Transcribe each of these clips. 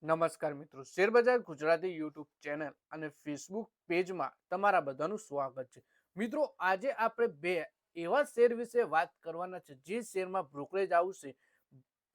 નમસ્કાર મિત્રો, શેરબજાર ગુજરાતી યુટ્યુબ ચેનલ અને ફેસબુક પેજમાં તમારા બધાનું સ્વાગત છે. મિત્રો, આજે આપણે બે એવા શેર વિશે વાત કરવાના છે જે શેરમાં બ્રોકરેજ હાઉસે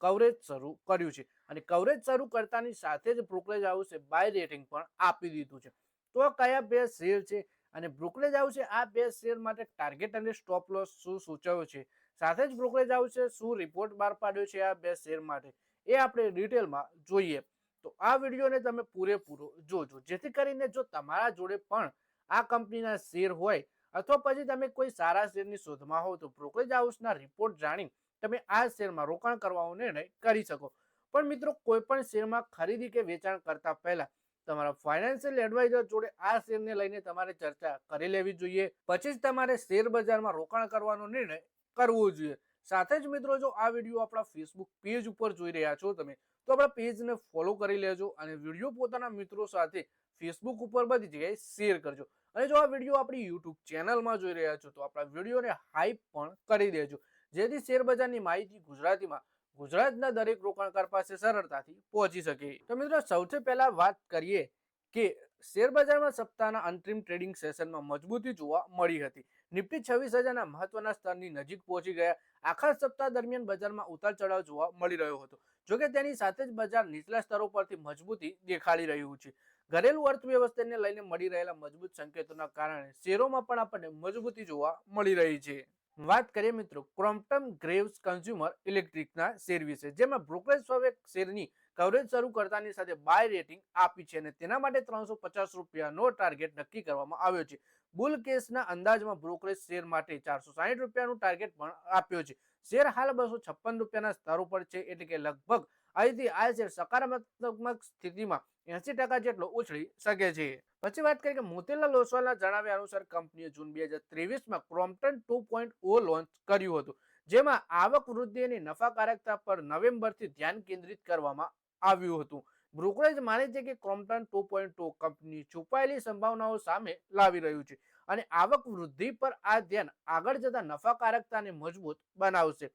કવરેજ શરૂ કર્યું છે અને કવરેજ શરૂ કરતાની સાથે જ બ્રોકરેજ હાઉસે બાય રેટિંગ પણ આપી દીધું છે. તો આ કયા બે શેર છે અને બ્રોકરેજ હાઉસે આ બે શેર માટે ટાર્ગેટ અને સ્ટોપ લોસ શું સૂચવ્યો છે, સાથે જ બ્રોકરેજ હાઉસે શું રિપોર્ટ બહાર પાડ્યો છે આ બે શેર માટે, એ આપણે ડિટેલમાં જોઈએ. તો આ વિડીયોને તમે પૂરેપૂરો જોજો, જેથી કરીને જો તમારા જોડે પણ આ કંપનીના શેર હોય અથવા પછી તમે કોઈ સારા શેરની શોધમાં હો તો બ્રોકરેજ હાઉસના રિપોર્ટ જાણી તમે આ શેરમાં રોકાણ કરવાનો નિર્ણય કરી શકો. પણ મિત્રો, કોઈ પણ શેરમાં ખરીદી કે વેચાણ કરતા પહેલા તમારા ફાઇનાન્શિયલ એડવાઇઝર જોડે આ શેરને લઈને તમારે ચર્ચા કરી લેવી જોઈએ, પછી જ તમારે શેર બજારમાં રોકાણ કરવાનો નિર્ણય કરવો જોઈએ. સાથે જ મિત્રો, જો આ વિડીયો આપણા ફેસબુક પેજ ઉપર જોઈ રહ્યા છો તમે, તો આપણા પેજને ફોલો કરી લેજો અને વિડીયો પોતાના મિત્રો સાથે ફેસબુક ઉપર બધી જગ્યાએ શેર કરજો. અને જો આ વિડીયો આપણી યુટ્યુબ ચેનલમાં જોઈ રહ્યા છો તો આપણા વિડીયોને હાઈપ પણ કરી દેજો, જેથી શેર બજારની માહિતી ગુજરાતીમાં ગુજરાતના દરેક રોકાણકાર પાસે સરળતાથી પહોંચી શકે. તો મિત્રો, સૌથી પહેલા વાત કરીએ કે શેર બજારમાં સપ્તાહના અંતિમ ટ્રેડિંગ સેશનમાં મજબૂતી જોવા મળી હતી. નિફ્ટી 26,000ના મહત્વના સ્તરની નજીક પહોંચી ગયા. આખા સપ્તાહ દરમિયાન બજારમાં ઉતાર ચઢાવ જોવા મળી રહ્યો હતો. જોકે તેની સાથે જ બજાર નીચલા સ્તરો પરથી મજબૂતી દેખાડી રહ્યું છે. ઘરેલુ અર્થવ્યવસ્થાને લઈને મળી રહેલા મજબૂત સંકેતોના કારણે શેરોમાં પણ આપણને મજબૂતી જોવા મળી રહી છે. વાત કરીએ મિત્રો ક્રોમ્પ્ટન ગ્રેવ્સ કન્ઝ્યુમર ઇલેક્ટ્રિકના શેર વિશે, જેમાં બ્રોકરેજ ફર્મે શેરની કવરેજ શરૂ કરતાની સાથે બાય રેટિંગ આપી છે અને તેના માટે 350 રૂપિયાનો ટાર્ગેટ નક્કી કરવામાં આવ્યો છે. બુલ કેસના અંદાજમાં બ્રોકરેજ શેર માટે 460 રૂપિયાનું ટાર્ગેટ પણ આપ્યો છે. શેર હાલ 256 રૂપિયાના સ્તર ઉપર છે, એટલે કે લગભગ અહીંથી આ શેર સકારાત્મક સ્થિતિમાં 80% જેટલો ઉછળી શકે છે. પછી વાત કરીએ કે મોતીલાલ ઓસવાલના જણાવ્યા અનુસાર કંપનીએ જૂન 2023માં ક્રોમ્પ્ટન 2.0 લોન્ચ કર્યું હતું, જેમાં આવક વૃદ્ધિ અને નફાકારકતા પર નવેમ્બરથી ધ્યાન કેન્દ્રિત કરવામાં આવ્યું હતું. બ્રોકરેજ માને છે કે ક્રોમ્પ્ટન 2.0 કંપની છુપાયેલી સંભાવનાઓ સામે લાવી રહ્યું છે અને આવક વૃદ્ધિ પર આ ધ્યાન આગળ જતા નફાકારકતાને મજબૂત બનાવશે.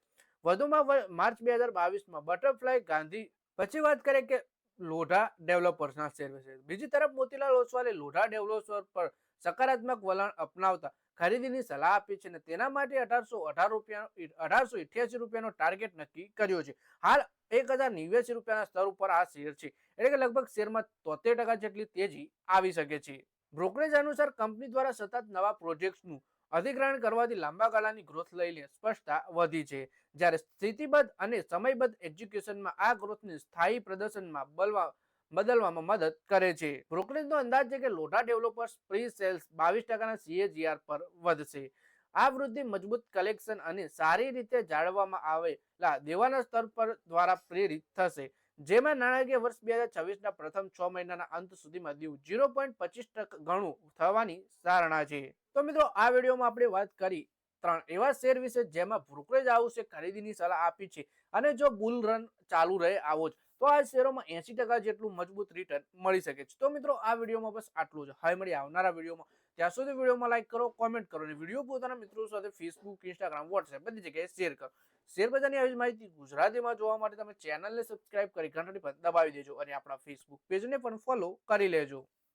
વધુમાં માર્ચ 2022માં બટરફ્લાય ગાંધી. પછી વાત કરીએ કે લોઢા ડેવલપર્સના શેર વિશે. બીજી તરફ મોતીલાલ ઓસવાલે લોઢા ડેવલપર્સ પર સકારાત્મક વલણ અપનાવતા ખરીદીની સલાહ આપી છે અને તેના માટે 1888 રૂપિયાનો ટાર્ગેટ નક્કી કર્યો છે. હાલ 1089 રૂપિયાના સ્તર ઉપર આ શેર છે, એટલે કે લગભગ શેરમાં 73% જેટલી તેજી આવી શકે છે. બ્રોકરેજ અનુસાર કંપની દ્વારા સતત નવા પ્રોજેક્ટ્સનું અધિગ્રહણ કરવાથી લાંબા ગાળાની ગ્રોથ લઈને સ્પષ્ટતા વધી છે, જ્યારે સ્થિતિબદ્ધ અને સમયબદ્ધ એક્ઝિક્યુશનમાં આ ગ્રોથને સ્થાયી પ્રદર્શનમાં બદલવામાં મદદ કરે છે. બ્રોકરેજનો અંદાજ છે કે લોઢા ડેવલપર્સ પ્રી સેલ્સ 22%ના CAGR પર વધશે. આ વૃદ્ધિ મજબૂત કલેક્શન અને સારી રીતે જાળવવામાં આવેલા દેવાના સ્તર પર દ્વારા પ્રેરિત થશે, જેમાં નાણાકીય વર્ષ 2026ના પ્રથમ 6 મહિનાના અંત સુધીમાં દીવ 0.25% ગણું થવાની ધારણા છે. તો મિત્રો, આ વિડીયોમાં આપણે વાત કરી 3 એવા શેર વિશે જેમાં બ્રોકરેજ હાઉસે ખરીદીની સલાહ આપી છે અને જો બુલ રન ચાલુ રહે આવો જ તો આ શેરોમાં 80% જેટલું મજબૂત રિટર્ન મળી શકે છે. તો મિત્રો, આ વિડીયોમાં બસ આટલું જ. હવે મળીએ આવનારા વિડીયોમાં. ત્યાં સુધી વિડીયોમાં લાઈક કરો, કોમેન્ટ કરો અને વિડીયો પોતાના મિત્રો સાથે ફેસબુક, ઇન્સ્ટાગ્રામ, વોટ્સએપ બધી જગ્યાએ શેર કરો. શેર બજારની આવી માહિતી ગુજરાતીમાં જોવા માટે તમે ચેનલને સબસ્ક્રાઇબ કરી ઘંટડી પર દબાવી દેજો અને આપણા ફેસબુક પેજને પણ ફોલો કરી લેજો.